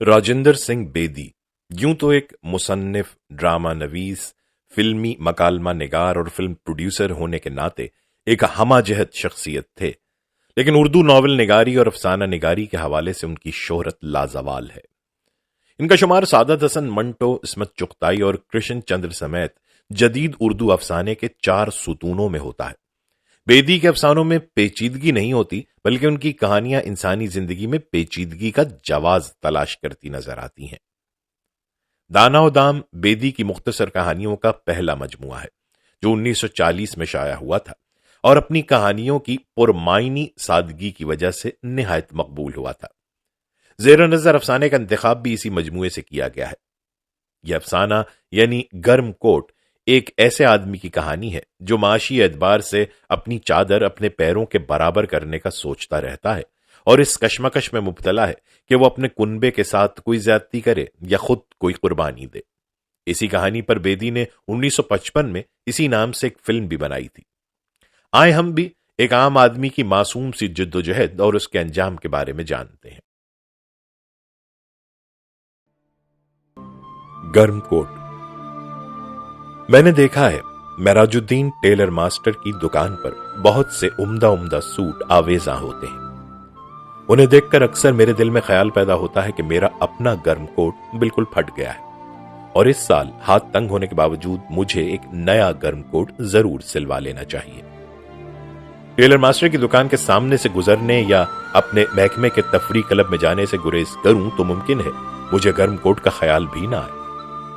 राजेंद्र सिंह बेदी यूं तो एक मुसन्निफ, ड्रामा नवीस, फिल्मी मकालमा निगार और फिल्म प्रोड्यूसर होने के नाते एक हमाजहत शख्सियत थे, लेकिन उर्दू नॉवल निगारी और अफसाना निगारी के हवाले से उनकी शोहरत लाजवाल है। इनका शुमार सादत हसन मंटो, इस्मत चुगताई और कृष्ण चंद्र समेत जदीद उर्दू अफसाने के 4 सुतूनों में होता है। बेदी के अफसानों में पेचीदगी नहीं होती, बल्कि उनकी कहानियां इंसानी जिंदगी में पेचीदगी का जवाज तलाश करती नजर आती हैं। दाना और दाम बेदी की मुख्तसर कहानियों का पहला मजमुआ है, जो 1940 में शाया हुआ था और अपनी कहानियों की पुरमायनी सादगी की वजह से निहायत मकबूल हुआ था। जेर नजर अफसाने का इंतखाब भी इसी मजमुए से किया गया है। यह अफसाना यानी गर्म कोट एक ऐसे आदमी की कहानी है जो माशी एतबार से अपनी चादर अपने पैरों के बराबर करने का सोचता रहता है और इस कशमकश में मुब्तला है कि वो अपने कुनबे के साथ कोई ज्यादती करे या खुद कोई कुर्बानी दे। इसी कहानी पर बेदी ने 1955 में इसी नाम से एक फिल्म भी बनाई थी। आए हम भी एक आम आदमी की मासूम सी जिद्दोजहद और उसके अंजाम के बारे में जानते हैं। गर्म कोट। मैंने देखा है मेराजुद्दीन टेलर मास्टर की दुकान पर बहुत से उम्दा उम्दा सूट आवेजा होते हैं। उन्हें देखकर अक्सर मेरे दिल में ख्याल पैदा होता है कि मेरा अपना गर्म कोट बिल्कुल फट गया है और इस साल हाथ तंग होने के बावजूद मुझे एक नया गर्म कोट जरूर सिलवा लेना चाहिए। टेलर मास्टर की दुकान के सामने से गुजरने या अपने महकमे के तफरी क्लब में जाने से गुरेज करूं तो मुमकिन है मुझे गर्म कोट का ख्याल भी ना आए,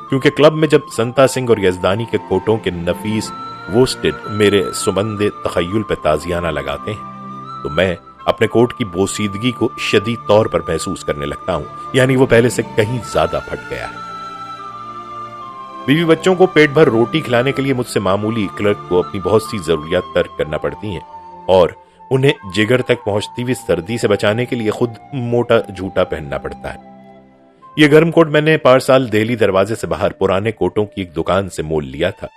क्योंकि क्लब में जब संता सिंह और यजदानी के कोटों के नफीस वोस्टेड मेरे सुबंदे तखय्युल पे ताजियाना लगाते हैं तो मैं अपने कोट की बोसीदगी को शदीद तौर पर महसूस करने लगता हूं, यानी वो पहले से कहीं ज्यादा फट गया है। बीवी बच्चों को पेट भर रोटी खिलाने के लिए मुझसे मामूली क्लर्क को अपनी बहुत सी जरूरियात तर्क करना पड़ती हैं और उन्हें जिगर तक पहुंचती हुई सर्दी से बचाने के लिए खुद मोटा जूता पहनना पड़ता है। यह गर्म कोट मैंने पारसाल दिल्ली दरवाजे से बाहर पुराने कोटों की एक दुकान से मोल लिया था।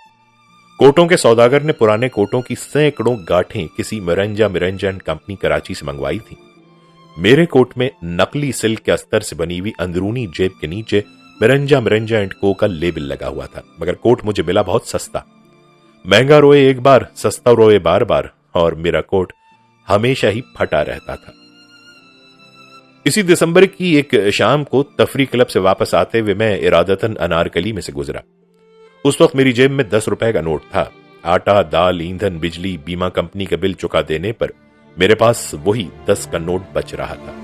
कोटों के सौदागर ने पुराने कोटों की सैकड़ों गांठें किसी मिरंजा एंड कंपनी कराची से मंगवाई थी। मेरे कोट में नकली सिल्क के अस्तर से बनी हुई अंदरूनी जेब के नीचे मिरंजा एंड को का लेबल लगा हुआ था, मगर कोट मुझे मिला बहुत सस्ता। महंगा रोए एक बार, सस्ता रोए बार बार, और मेरा कोट हमेशा ही फटा रहता था। इसी दिसंबर की एक शाम को तफरी क्लब से वापस आते हुए मैं इरादतन अनारकली में से गुजरा। उस वक्त मेरी जेब में 10 रुपए का नोट था। आटा, दाल, ईंधन, बिजली, बीमा कंपनी का बिल चुका देने पर मेरे पास वही 10 का नोट बच रहा था।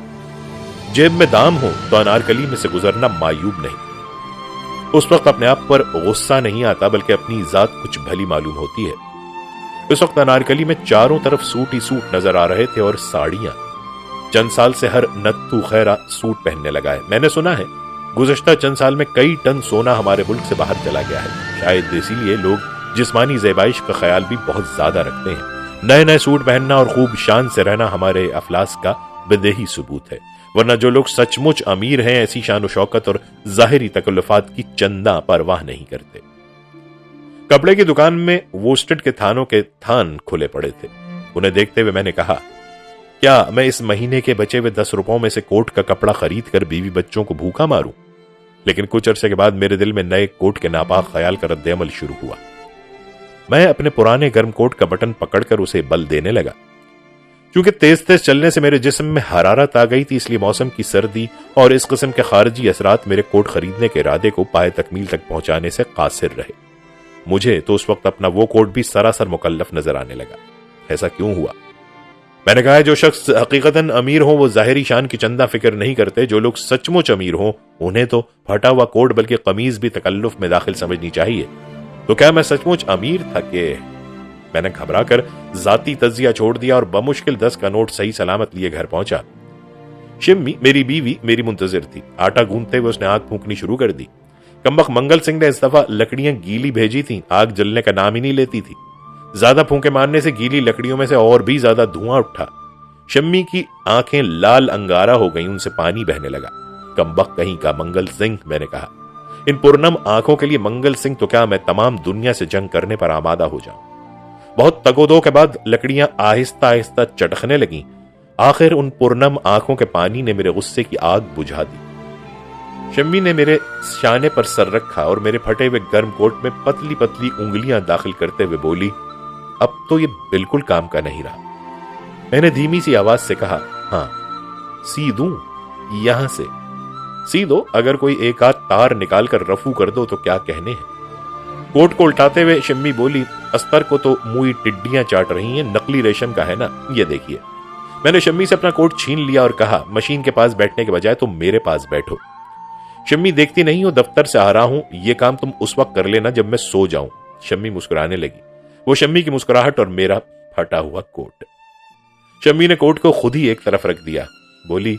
जेब में दाम हो तो अनारकली में से गुजरना मायूब नहीं। उस वक्त अपने आप पर गुस्सा नहीं आता, बल्कि अपनी जात कुछ भली मालूम होती है। उस वक्त अनारकली में चारों तरफ सूट ही सूट नजर आ रहे थे और साड़ियां। चंद साल से हर नत्थु खैरा सूट पहनने लगा है। मैंने सुना है गुज़श्ता चंद साल में कई टन सोना हमारे मुल्क से बाहर चला गया है। शायद इसीलिए लोग जिस्मानी ज़ेबाइश का ख्याल भी बहुत ज्यादा रखते हैं। नए नए सूट पहनना और खूब शान से रहना हमारे अफलास का बदेही सबूत है, वरना जो लोग सचमुच अमीर हैं ऐसी शान और शौकत और जाहिरी तकल्लुफात की चंदा परवाह नहीं करते। कपड़े की दुकान में वोस्टेड के थानों के थान खुले पड़े थे। उन्हें देखते हुए मैंने कहा, क्या मैं इस महीने के बचे हुए 10 रुपयों में से कोट का कपड़ा खरीद कर बीवी बच्चों को भूखा मारूं? लेकिन कुछ अरसे के बाद मेरे दिल में नए कोट के नापाक ख्याल का रद्द-ए-अमल शुरू हुआ। मैं अपने पुराने गर्म कोट का बटन पकड़कर उसे बल देने लगा। क्योंकि तेज तेज चलने से मेरे जिस्म में हरारत आ गई थी, इसलिए मौसम की सर्दी और इस किस्म के खारजी असरात मेरे कोट खरीदने के इरादे को पाए तकमील तक पहुंचाने से कासिर रहे। मुझे तो उस वक्त अपना वो कोट भी सरासर मुकल्लफ नजर आने लगा। ऐसा क्यों हुआ? मैंने कहा है, जो शख्स हकीकतन अमीर हो वो जाहिरी शान की चंदा फिक्र नहीं करते। जो लोग सचमुच अमीर हो उन्हें तो फटा हुआ कोट बल्कि कमीज भी तकल्लुफ में दाखिल समझनी चाहिए। तो क्या मैं सचमुच अमीर था कि? मैंने घबरा कर जाती तजिया छोड़ दिया और बमुश्किल 10 का नोट सही सलामत लिए घर पहुंचा। शिम्मी मेरी बीवी मेरी मुंतजिर थी। आटा गूंथते हुए उसने आग फूंकनी शुरू कर दी। कमबख्त मंगल सिंह ने इस दफा लकड़ियां गीली भेजी थी, आग जलने का नाम ही नहीं लेती थी। ज्यादा फूंके मारने से गीली लकड़ियों में से और भी ज्यादा धुआं उठा। शम्मी की आंखें लाल अंगारा हो गईं, उनसे पानी बहने लगा। कमबख्त कहीं का मंगल सिंह, मैंने कहा। इन पुरनम आंखों के लिए मंगल सिंह तो क्या, मैं तमाम दुनिया से जंग करने पर आमादा हो जाऊं। बहुत तगोदो के बाद लकड़ियां आहिस्ता आहिस्ता चटकने लगीं। आखिर उन पुरनम आंखों के पानी ने मेरे गुस्से की आग बुझा दी। शम्मी ने मेरे शाने पर सर रखा और मेरे फटे हुए गर्म कोट में पतली पतली उंगलियां दाखिल करते हुए बोली, अब तो ये बिल्कुल काम का नहीं रहा। मैंने धीमी सी आवाज से कहा, हाँ सी दूं, यहां से सी दो, अगर कोई एक आध तार निकालकर रफू कर दो तो क्या कहने हैं। कोट को उल्टाते हुए शम्मी बोली, अस्तर को तो मुई टिड्डियां चाट रही हैं, नकली रेशम का है ना, ये देखिए। मैंने शम्मी से अपना कोट छीन लिया और कहा, मशीन के पास बैठने के बजाय तुम मेरे पास बैठो। शम्मी, देखती नहीं हो दफ्तर से आ रहा हूं, ये काम तुम उस वक्त कर लेना जब मैं सो जाऊं। शम्मी मुस्कुराने लगी। वो शम्मी की मुस्कुराहट और मेरा फटा हुआ कोट। शम्मी ने कोट को खुद ही एक तरफ रख दिया, बोली,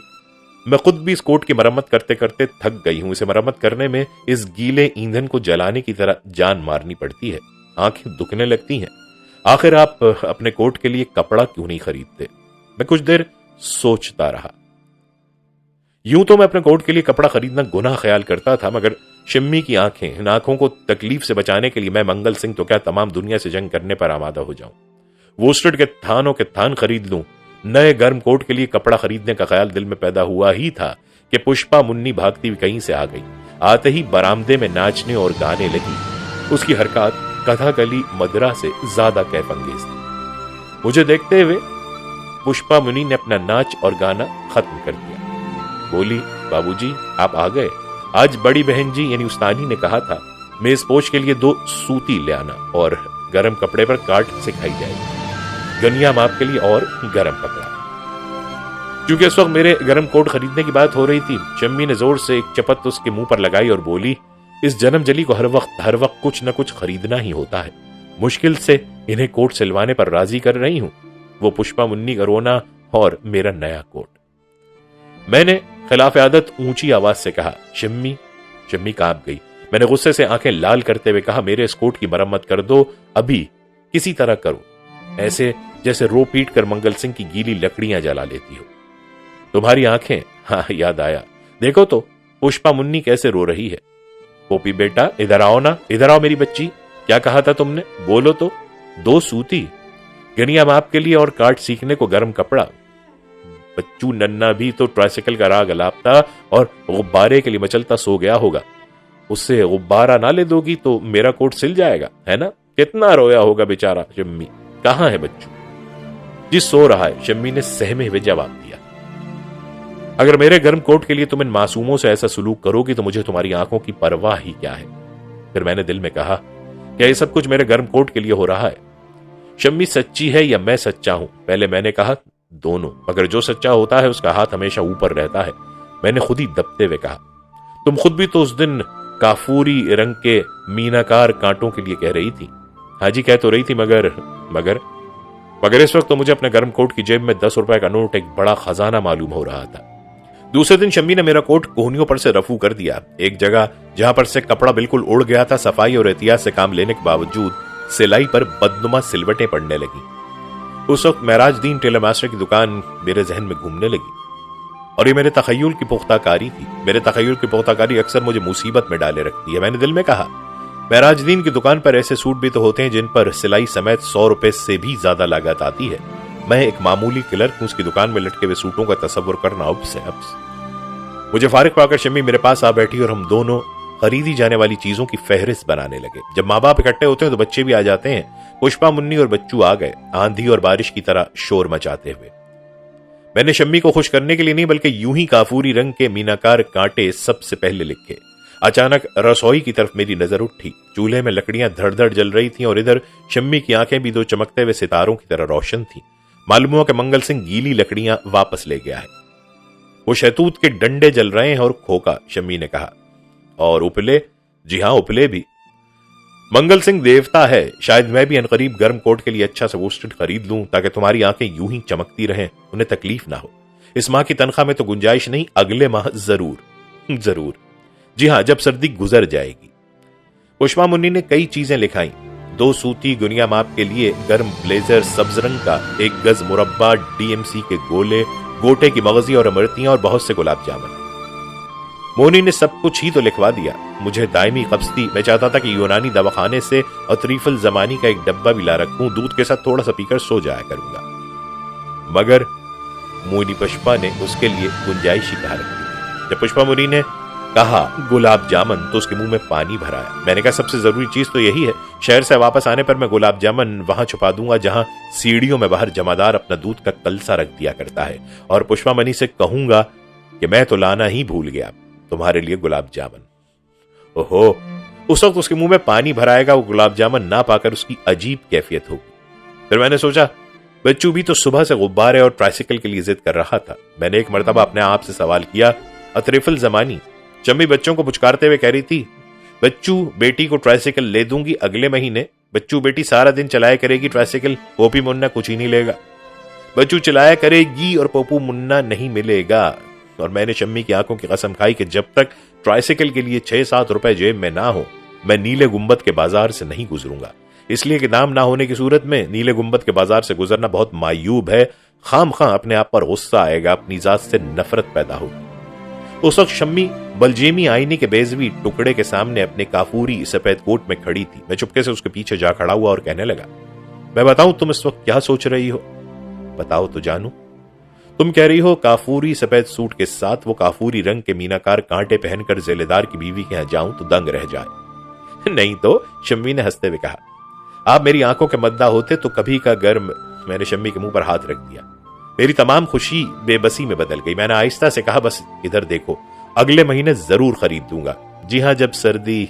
मैं खुद भी इस कोट की मरम्मत करते करते थक गई हूं। इसे मरम्मत करने में इस गीले ईंधन को जलाने की तरह जान मारनी पड़ती है, आंखें दुखने लगती हैं। आखिर आप अपने कोट के लिए कपड़ा क्यों नहीं खरीदते? मैं कुछ देर सोचता रहा। यूं तो मैं अपने कोट के लिए कपड़ा खरीदना गुनाह ख्याल करता था, मगर शम्मी की आंखें, इन आंखों को तकलीफ से बचाने के लिए मैं मंगल सिंह तो क्या तमाम दुनिया से जंग करने पर आमादा हो जाऊं। वोस्टेड के थानों के थान खरीद लूं। नए गर्म कोट के लिए कपड़ा खरीदने का ख्याल दिल में पैदा हुआ ही था कि पुष्पा मुन्नी भागती हुई कहीं से आ गई। आते ही बरामदे में नाचने और गाने लगी। उसकी हरकत कथाकली मदरा से ज्यादा कैफंगेज थी। मुझे देखते हुए पुष्पा मुन्नी ने अपना नाच और गाना खत्म कर दिया। बोली, बाबूजी आप आ गए। आज बड़ी बहन जी यानी उस्तानी ने कहा था मेज पोछ के लिए 2 सूती ले आना और गर्म कपड़े पर काट सिखाई जाएगी। गनिया माप के लिए और गर्म कपड़ा। क्योंकि इस वक्त मेरे गर्म कोट खरीदने की बात हो रही थी, शम्मी ने जोर से एक चपत उसके मुंह पर लगाई और बोली, इस जन्म जली को हर वक्त कुछ न कुछ खरीदना ही होता है। मुश्किल से इन्हें कोट सिलवाने पर राजी कर रही हूं। वो पुष्पा मुन्नी का रोना और मेरा नया कोट। मैंने खिलाफ आदत ऊंची आवाज से कहा, शम्मी। शम्मी कांप गई। मैंने गुस्से से आंखें लाल करते हुए कहा, मेरे इस कोट की मरम्मत कर दो, अभी किसी तरह करो, ऐसे जैसे रो पीट कर मंगल सिंह की गीली लकड़ियां जला लेती हो। तुम्हारी आंखें, हाँ याद आया, देखो तो पुष्पा मुन्नी कैसे रो रही है। पोपी बेटा इधर आओ ना, इधर आओ मेरी बच्ची, क्या कहा था तुमने, बोलो तो। 2 सूती, गनिया माप के लिए और काट सीखने को गर्म कपड़ा। बच्चू नन्ना भी तो ट्राइसिकल का राग अलापता और गुब्बारे के लिए मचलता सो गया होगा। उससे गुब्बारा ना ले दोगी तो मेरा कोट सिल जाएगा, है ना। कितना रोया होगा बेचारा शम्मी। कहां है बच्चू? जी सो रहा है, शम्मी ने सहमे हुए जवाब दिया। अगर मेरे गर्म कोट के लिए तुम इन मासूमों से ऐसा सलूक करोगी तो मुझे तुम्हारी आंखों की परवाह ही क्या है। फिर मैंने दिल में कहा, क्या ये सब कुछ मेरे गर्म कोट के लिए हो रहा है? शम्मी सच्ची है या मैं सच्चा हूं? पहले मैंने कहा, दोनों, मगर जो सच्चा होता है उसका हाथ हमेशा ऊपर रहता है। मैंने खुद ही दबते हुए कहा, तुम खुद भी तो उस दिन काफूरी रंग के मीनाकार कांटों के लिए कह रही थी। हाँ जी, कह तो रही थी, मगर इस वक्त तो मुझे अपने गर्म कोट की जेब में 10 रुपए का नोट एक बड़ा खजाना मालूम हो रहा था। दूसरे दिन शम्मी ने मेरा कोट कोहनियों पर से रफू कर दिया। एक जगह जहां पर से कपड़ा बिल्कुल उड़ गया था, सफाई और एहतियात से काम लेने के बावजूद सिलाई पर बदनुमा सिलवटें पड़ने लगी। उस वक्त महराजदीन टेलर मास्टर की दुकान मेरे जहन में घूमने लगी और ये मेरे तखय्युल की पुख्ताकारी थी। मेरे तखय्युल की पुख्ताकारी अक्सर मुझे मुसीबत में डाले रखती है। मैंने दिल में कहा, महराजदीन की दुकान पर ऐसे सूट भी तो होते हैं जिन पर सिलाई समेत 100 रुपए से भी ज्यादा लागत आती है। मैं एक मामूली क्लर्क हूं, उसकी दुकान में लटके हुए सूटों का तस्वुर करना अब से अब्स। मुझे फारिग पाकर शम्मी मेरे पास आ बैठी और हम दोनों खरीदी जाने वाली चीजों की फहरिस्त बनाने लगे। जब माँ बाप इकट्ठे होते हैं तो बच्चे भी आ जाते हैं। पुष्पा मुन्नी और बच्चू आ गए, आंधी और बारिश की तरह शोर मचाते हुए। मैंने शम्मी को खुश करने के लिए नहीं बल्कि यूं ही काफूरी रंग के मीनाकार कांटे सबसे पहले लिखे। अचानक रसोई की तरफ मेरी नजर उठी। चूल्हे में लकड़ियां धड़-धड़ जल रही थीं और इधर शम्मी की आंखें भी 2 चमकते हुए सितारों की तरह रोशन थीं। मालूम हुआ कि मंगल सिंह गीली लकड़ियां वापस ले गया है। वो शहतूत के डंडे जल रहे हैं और खोखा, शम्मी ने कहा। और उपले? जी हां, उपले भी। मंगल सिंह देवता है। शायद मैं भी अनकरीब गर्म कोट के लिए अच्छा सा वोस्टेड खरीद लूं ताकि तुम्हारी आंखें यूं ही चमकती रहें, उन्हें तकलीफ ना हो। इस माह की तनख्वाह में तो गुंजाइश नहीं, अगले माह जरूर। जी हां, जब सर्दी गुजर जाएगी। पुष्पा मुन्नी ने कई चीजें लिखाई। 2 सूती गुनिया माप के लिए गर्म ब्लेजर सब्ज रंग का, 1 गज मुरब्बा, डीएमसी के गोले, गोटे की मगजी और अमरतियां और बहुत से गुलाब जामुन। मोनी ने सब कुछ ही तो लिखवा दिया। मुझे दायमी कब्ज थी। मैं चाहता था कि यूनानी दवाखाने से अतरीफल जमानी का एक डब्बा भी ला रखूं, दूध के साथ थोड़ा सा पीकर सो जाया करूंगा। मगर मोनी पुष्पा ने उसके लिए गुंजाइश ही कहा रखी। जब पुष्पा मुनी ने कहा गुलाब जामुन तो उसके मुंह में पानी भर आया। मैंने कहा सबसे जरूरी चीज तो यही है, शहर से वापस आने पर मैं गुलाब जामुन वहां छुपा दूंगा जहां सीढ़ियों में बाहर जमादार अपना दूध का कलसा रख दिया करता है, और पुष्पा मनी से कहूंगा कि मैं तो लाना ही भूल गया तुम्हारे लिए गुलाब जामुन। ओहो, उस वक्त उसके मुंह में पानी भर आएगा, वो गुलाब जामुन ना पाकर उसकी अजीब कैफियत होगी। फिर मैंने सोचा बच्चू भी तो सुबह से गुब्बारे और ट्राइसिकल के लिए जिद कर रहा था। मैंने एक मर्तबा अपने आप से सवाल किया, अतरिफुल जमानी चम्मी बच्चों को पुचकारते हुए कह रही थी, बच्चू बेटी को ट्राइसिकल ले दूंगी अगले महीने, बच्चू बेटी सारा दिन चलाया करेगी ट्राइसिकल, पोपी मुन्ना कुछ ही नहीं लेगा। बच्चू चलाया करेगी और पोपू मुन्ना नहीं मिलेगा। और मैंने शम्मी की आंखों की कसम खाई कि जब तक ट्राइसिकल के लिए 6-7 रुपए जेब में ना हो मैं नीले गुंबद के बाजार से नहीं गुजरूंगा, इसलिए कि दाम ना होने की सूरत में नीले गुंबद के बाजार से गुजरना बहुत मायूब है। खाम खां अपने आप पर गुस्सा आएगा, अपनी जात से नफरत पैदा होगी। उस वक्त शम्मी बलजेमी आईने के बेजवी टुकड़े के सामने अपने काफूरी सफेद कोट में खड़ी थी। मैं चुपके से उसके पीछे जा खड़ा हुआ और कहने लगा, मैं बताऊं तुम इस वक्त क्या सोच रही हो? बताओ तो जानू। तुम कह रही हो काफूरी सफेद सूट के साथ वो काफूरी रंग के मीनाकार कांटे पहनकर जेलेदार की बीवी के यहां जाऊं तो दंग रह जाए। नहीं तो, शम्मी ने हंसते हुए कहा, आप मेरी आंखों के मद्दा होते तो कभी का गर्म। मैंने शम्मी के मुंह पर हाथ रख दिया। मेरी तमाम खुशी बेबसी में बदल गई। मैंने आहिस्ता से कहा, बस इधर देखो, अगले महीने जरूर खरीद दूंगा। जी हां, जब सर्दी।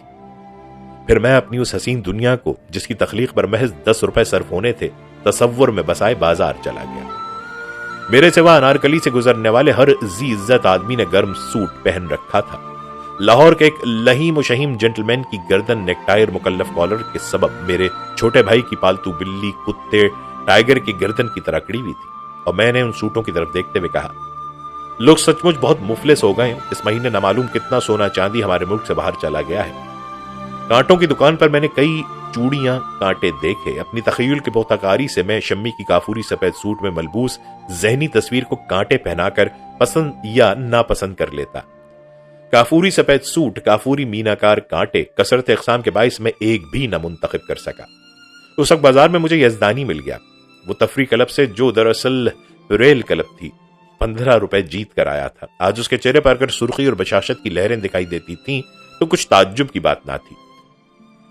फिर मैं अपनी उस हसीन दुनिया को, जिसकी तखलीक पर महज 10 रुपए सर्फ होने थे, तसव्वुर में बसाए बाजार चला गया। मेरे सिवा अनारकली से गुजरने वाले हर जी इज्जत आदमी ने गर्म सूट पहन रखा था। लाहौर के एक लहीम शहीम जेंटलमैन की गर्दन नेकटाई और मुकल्लफ कॉलर के सबब मेरे छोटे भाई की पालतू बिल्ली, कुत्ते, टाइगर की गर्दन की तरह अकड़ी हुई थी। और मैंने उन सूटों की तरफ देखते हुए कहा, लोग सचमुच बहुत मुफलिस हो गए। इस महीने न मालूम कितना सोना चांदी हमारे मुल्क से बाहर चला गया है। कांटों की दुकान पर मैंने कई चूड़ियां, कांटे देखे। अपनी तखय्युल की पोताकारी से मैं शम्मी की काफूरी सफेद सूट में मलबूस जहनी तस्वीर को कांटे पहनाकर पसंद या नापसंद कर लेता। काफूरी सफेद सूट, काफूरी मीनाकार कांटे, कसरत इक़साम के बाइस मैं एक भी न मुंतखब कर सका। उस वक्त बाजार में मुझे यजदानी मिल गया, वो तफरी क्लब से जो दरअसल रेल क्लब थी। 15 रुपए जीत कर आया था। आज उसके चेहरे पर अगर सुर्खी और बशाशत की लहरें दिखाई देती थीं तो कुछ ताज्जुब की बात ना थी।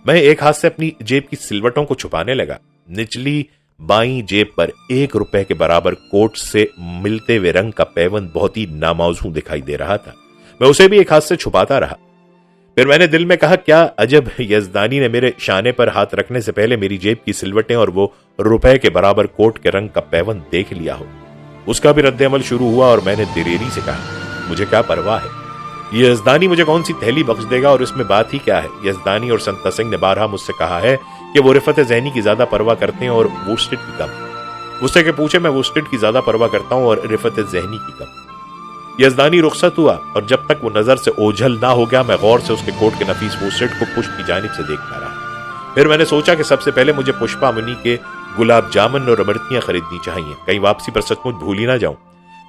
मैं एक हाथ से अपनी जेब की सिलवटों को छुपाने लगा। निचली बाईं जेब पर 1 रुपए के बराबर कोट से मिलते हुए रंग का पैबंद बहुत ही नामौजू दिखाई दे रहा था। मैं उसे भी एक हाथ से छुपाता रहा। फिर मैंने दिल में कहा, क्या अजब यजदानी ने मेरे शाने पर हाथ रखने से पहले मेरी जेब की सिलवटें और वो रुपए के बराबर कोट के रंग का पैबंद देख लिया हो। उसका भी रद्द अमल शुरू हुआ और मैंने दिलेरी से कहा, मुझे क्या परवाह है, ये यजदानी मुझे कौन सी थैली बख्श देगा और इसमें बात ही क्या है। यजदानी और संता सिंह ने बारहा मुझसे कहा है कि वो रिफत ज़हनी की ज्यादा परवाह करते हैं और वुस्टेड की कम। उससे के पूछे, मैं वुस्टेड की ज्यादा परवाह करता हूं और रिफत ज़हनी की कम। यजदानी रुखसत हुआ और जब तक वो नजर से ओझल ना हो गया मैं गौर से उसके कोट के नफीस वुस्टेड को पुष्ट की जानिब से देखता रहा। फिर मैंने सोचा कि सबसे पहले मुझे पुष्पा मुनी के गुलाब जामुन और अमृतियां खरीदनी चाहिए, कहीं वापसी पर सचमुच भूल ही ना जाऊं।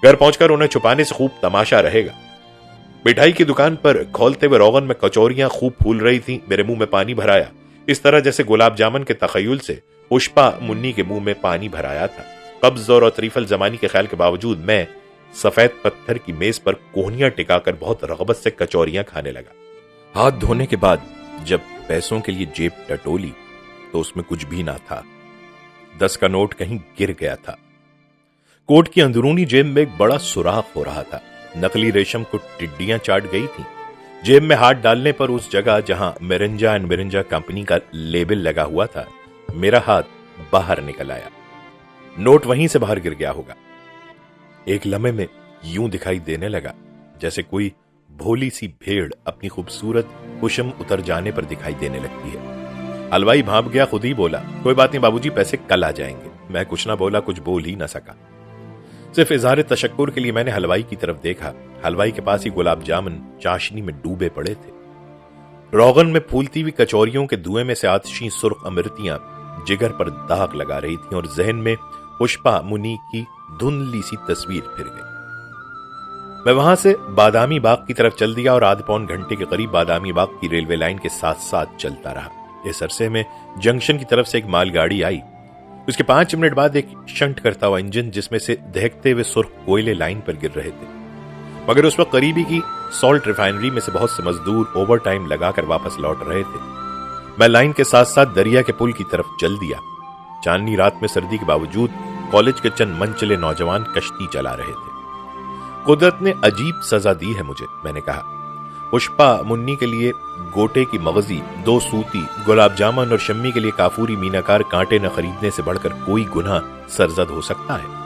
घर पहुंचकर उन्हें छुपाने से खूब तमाशा रहेगा। मिठाई की दुकान पर खोलते हुए रोगन में कचौरियां खूब फूल रही थी। मेरे मुंह में पानी भर आया, इस तरह जैसे गुलाब जामुन के तखय्युल से पुष्पा मुन्नी के मुंह में पानी भर आया था। कब्ज और तरीफल जमानी के ख्याल के बावजूद मैं सफेद पत्थर की मेज पर कोहनियां टिकाकर बहुत रगबत से कचौरियां खाने लगा। हाथ धोने के बाद जब पैसों के लिए जेब टटोली तो उसमें कुछ भी ना था। 10 का नोट कहीं गिर गया था। कोट की अंदरूनी जेब में एक बड़ा सुराख हो रहा था। नकली रेशम को टिड्डियां चाट गई थी। जेब में हाथ डालने पर उस जगह जहां मिरिंजा एंड मिरिंजा कंपनी का लेबल लगा हुआ था, मेरा हाथ बाहर निकल आया। नोट वहीं से बाहर गिर गया होगा। एक लम्हे में यूं दिखाई देने लगा जैसे कोई भोली सी भेड़ अपनी खूबसूरत कुशम उतर जाने पर दिखाई देने लगती है। हलवाई भांप गया, खुद ही बोला, कोई बात नहीं बाबूजी, पैसे कल आ जाएंगे। मैं कुछ ना बोला, कुछ बोल ही ना सका। सिर्फ इजहार तशक्कुर के लिए मैंने हलवाई की तरफ देखा। हलवाई के पास ही गुलाब जामुन चाशनी में डूबे पड़े थे। रोगन में फूलती हुई कचौरियों के धुएं में से आतिशी सुर्ख अमृतियां जिगर पर दाग लगा रही थी और जहन में पुष्पा मुनि की धुंधली सी तस्वीर फिर गई। मैं वहां से बादामी बाग की तरफ चल दिया और आधे पौन घंटे के करीब बादामी बाग की रेलवे लाइन के साथ साथ चलता रहा। इस अरसे में जंक्शन की तरफ से एक मालगाड़ी आई। उसके 5 मिनट बाद एक शंट करता हुआ इंजन जिसमें से दहकते हुए सुर्ख कोयले लाइन पर गिर रहे थे। मगर उस वक्त करीबी की सॉल्ट रिफाइनरी में से बहुत से मजदूर ओवर टाइम लगाकर वापस लौट रहे थे। मैं लाइन के साथ साथ दरिया के पुल की तरफ चल दिया। चांदनी रात में सर्दी के बावजूद कॉलेज के चंद मनचले नौजवान कश्ती चला रहे थे। कुदरत ने अजीब सजा दी है मुझे, मैंने कहा। पुष्पा मुन्नी के लिए गोटे की मगजी, 2 सूती, गुलाब जामुन और शम्मी के लिए काफूरी मीनाकार कांटे न खरीदने से बढ़कर कोई गुनाह सरजद हो सकता है।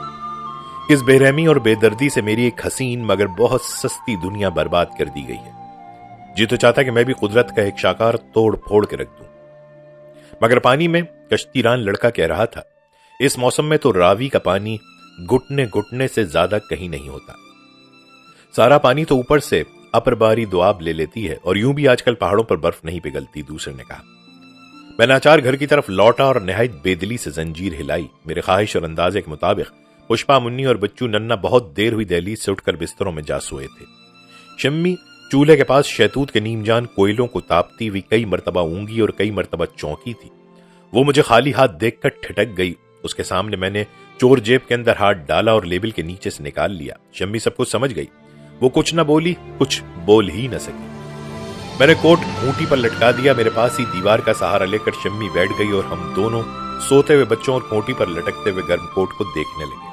इस बेरहमी और बेदर्दी से मेरी एक हसीन मगर बहुत सस्ती दुनिया बर्बाद कर दी गई है। जी तो चाहता कि मैं भी कुदरत का एक शाकार तोड़ फोड़ के रख दूं। मगर पानी में कश्तीरान लड़का कह रहा था, इस मौसम में तो रावी का पानी घुटने घुटने से ज्यादा कहीं नहीं होता। सारा पानी तो ऊपर से अपरबारी दुआब ले लेती है और यूं भी आजकल पहाड़ों पर बर्फ नहीं पिघलती, दूसरे ने कहा। मैं नाचार घर की तरफ लौटा और निहायत बेदिली से जंजीर हिलाई। मेरे ख्वाहिश और अंदाजे के मुताबिक पुष्पा मुन्नी और बच्चू नन्ना बहुत देर हुई दहलीज से उठकर बिस्तरों में जा सोए थे। शम्मी चूल्हे के पास शहतूत के नीमजान कोयलों को तापती हुई कई मरतबा ऊंगी और कई मरतबा चौंकी थी। वो मुझे खाली हाथ देखकर ठिठक गई। उसके सामने मैंने चोर जेब के अंदर हाथ डाला और लेबिल के नीचे से निकाल लिया। शम्मी सब कुछ समझ गई। वो कुछ न बोली, कुछ बोल ही न सकी। मैंने कोट खूंटी पर लटका दिया। मेरे पास ही दीवार का सहारा लेकर शम्मी बैठ गई और हम दोनों सोते हुए बच्चों और खूंटी पर लटकते हुए गर्म कोट को देखने लगे।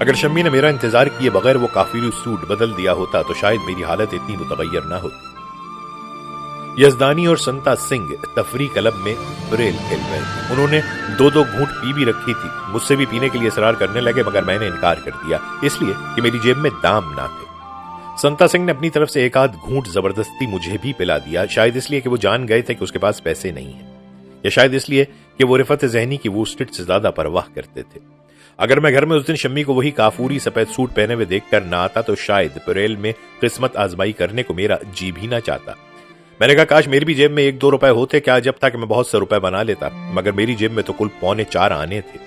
अगर शम्मी ने मेरा इंतजार किए बगैर वो काफिरी सूट बदल दिया होता तो शायद मेरी हालत इतनी मुतगैर ना होती। यजदानी और संता सिंह तफरी क्लब में ब्रेल खेल रहे थे। उन्होंने 2-2 घूंट पी भी रखी थी। मुझसे भी पीने के लिए इसरार करने लगे, मगर मैंने इनकार कर दिया, इसलिए कि मेरी जेब में दाम ना थे। संता सिंह ने अपनी तरफ से एक आध घूंट जबरदस्ती मुझे भी पिला दिया, शायद इसलिए कि वो जान गए थे कि उसके पास पैसे नहीं है, या शायद इसलिए कि वो रिफत ज़हनी की वूस्टेड से ज्यादा परवाह करते थे। अगर मैं घर में उस दिन शम्मी को वही काफूरी सफेद सूट पहने हुए देखकर ना आता तो शायद परेल में किस्मत आजमाई करने को मेरा जी भी ना चाहता। मैंने कहा, काश मेरी भी जेब में 1-2 रुपए होते, क्या जब था कि मैं बहुत से रुपए बना लेता, मगर मेरी जेब में तो कुल 3.25 आने थे।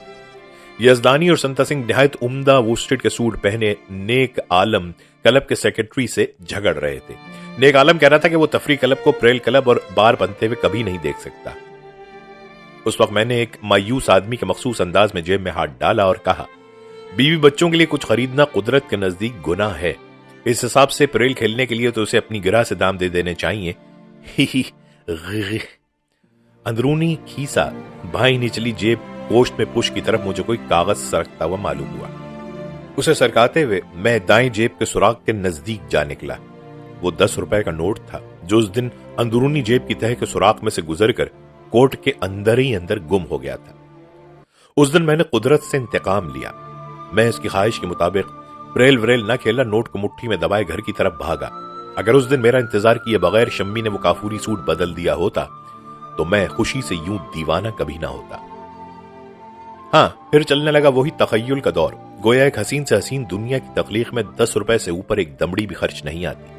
यजदानी और संता सिंह निहायत उम्दा वूस्टेड के सूट पहने नेक आलम क्लब के सेक्रेटरी से झगड़ रहे थे। नेक आलम कह रहा था कि वो तफरी क्लब को प्रेल क्लब और बार बनते हुए कभी नहीं देख सकता। उस वक्त मैंने एक मायूस आदमी के मखसूस अंदाज में जेब में हाथ डाला और कहा, बीवी बच्चों के लिए कुछ खरीदना कुदरत के नजदीक गुनाह है। इस हिसाब से प्रेल खेलने के लिए तो उसे अपनी गिरा से दाम दे देने चाहिए। ही अंदरूनी खीसा भाई निचली जेब पोस्ट में पुश की तरफ मुझे कोई कागज सरकता हुआ मालूम हुआ। उसे सरकाते हुए मैं दाएं जेब के सुराग के नजदीक जा निकला। वो 10 रुपए का नोट था जो उस दिन अंदरूनी जेब की तह के सुराग में से गुजरकर कोट के अंदर ही अंदर गुम हो गया था। उस दिन मैंने कुदरत से इंतकाम लिया। मैं इसकी ख्वाहिश के मुताबिक प्रेल व्रेल न खेला, नोट को मुट्ठी में दबाए घर की तरफ भागा। अगर उस दिन मेरा इंतजार किए बगैर शम्मी ने वो काफूरी सूट बदल दिया होता तो मैं खुशी से यूं दीवाना कभी ना होता। हाँ, फिर चलने लगा वही तखय्युल का दौर। गोया एक हसीन से हसीन दुनिया की तख्लीक में 10 रुपए से ऊपर एक दमड़ी भी खर्च नहीं आती।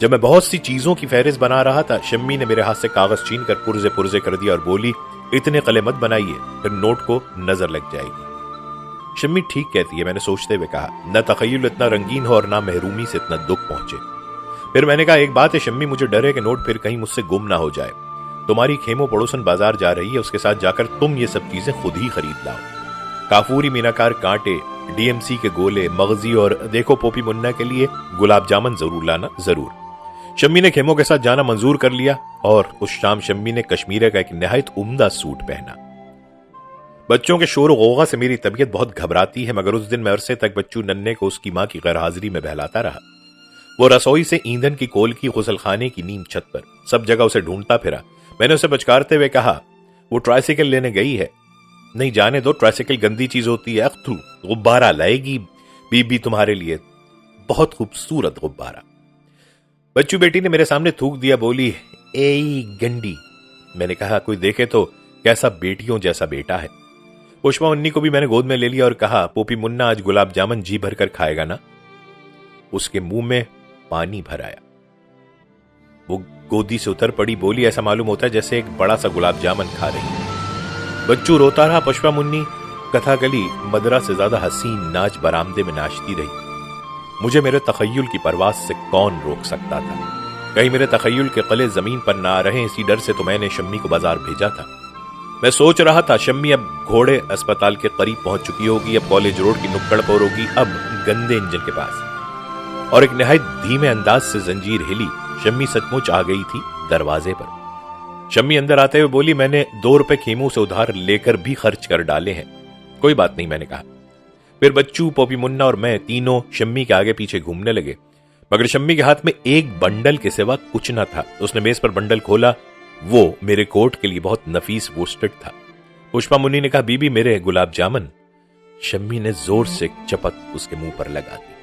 जब मैं बहुत सी चीजों की फहरिस्त बना रहा था, शम्मी ने मेरे हाथ से कागज छीन कर पुर्जे पुर्जे कर दिया और बोली, इतने कले मत बनाइए, फिर नोट को नजर लग जाएगी। शम्मी ठीक कहती है, मैंने सोचते हुए कहा। न तखय्युल इतना रंगीन हो और न महरूमी से इतना दुख पहुंचे। फिर मैंने कहा, एक बात है शम्मी, मुझे डर है कि नोट फिर कहीं मुझसे गुम ना हो जाए। तुम्हारी खेमो पड़ोसन बाजार जा रही है, उसके साथ जाकर तुम ये सब चीजें खुद ही खरीद लाओ। काफूरी मीनाकार कांटे, डीएमसी के गोले, मगजी और देखो पोपी मुन्ना के लिए गुलाब जामुन जरूर लाना, जरूर। शम्मी ने खेमों के साथ जाना मंजूर कर लिया और उस शाम शम्मी ने कश्मीर का एक निहायत उम्दा सूट पहना। बच्चों के शोर गोगा से मेरी तबीयत बहुत घबराती है, मगर उस दिन मैं अरसे तक बच्चू नन्हे को उसकी मां की गैरहाजिरी में बहलाता रहा। वो रसोई से ईंधन की कोल की गुसलखाने की नीम छत पर सब जगह उसे ढूंढता फिरा। मैंने उसे बचकारते हुए कहा, वो ट्राइसिकल लेने गई है। नहीं, जाने दो, ट्राइसिकल गंदी चीज होती है। अख्तू गुब्बारा लाएगी बीबी तुम्हारे लिए, बहुत खूबसूरत गुब्बारा। बच्चू बेटी ने मेरे सामने थूक दिया, बोली, ए गंडी। मैंने कहा, कोई देखे तो कैसा बेटियों जैसा बेटा है। पुष्पा मुन्नी को भी मैंने गोद में ले लिया और कहा, पोपी मुन्ना आज गुलाब जामुन जी भर कर खाएगा ना। उसके मुंह में पानी भर आया। वो गोदी से उतर पड़ी, बोली, ऐसा मालूम होता है जैसे एक बड़ा सा गुलाब जामुन खा रही है। बच्चू रोता रहा। पुष्पा मुन्नी कथाकली मदरा से ज्यादा हसीन नाच बरामदे में नाचती रही। मुझे मेरे तखय्युल की परवास से कौन रोक सकता था। कहीं मेरे तखय्युल के कले जमीन पर ना आ रहे, इसी डर से तो मैंने शम्मी को बाजार भेजा था। मैं सोच रहा था, शम्मी अब घोड़े अस्पताल के करीब पहुंच चुकी होगी, अब कॉलेज रोड की नुक्कड़ पर होगी, अब गंदे इंजन के पास। और एक निहायत धीमे अंदाज से जंजीर हिली। शम्मी सचमुच आ गई थी दरवाजे पर। शम्मी अंदर आते हुए बोली, मैंने 2 रुपए खीमू से उधार लेकर भी खर्च कर डाले हैं। कोई बात नहीं, मैंने कहा। फिर बच्चू, पॉपी, मुन्ना और मैं तीनों शम्मी के आगे पीछे घूमने लगे, मगर शम्मी के हाथ में एक बंडल के सिवा कुछ न था। उसने मेज पर बंडल खोला। वो मेरे कोट के लिए बहुत नफीस वोस्टेड था। पुष्पा मुन्नी ने कहा, बीबी मेरे गुलाब जामुन। शम्मी ने जोर से चपक उसके मुंह पर लगा दी।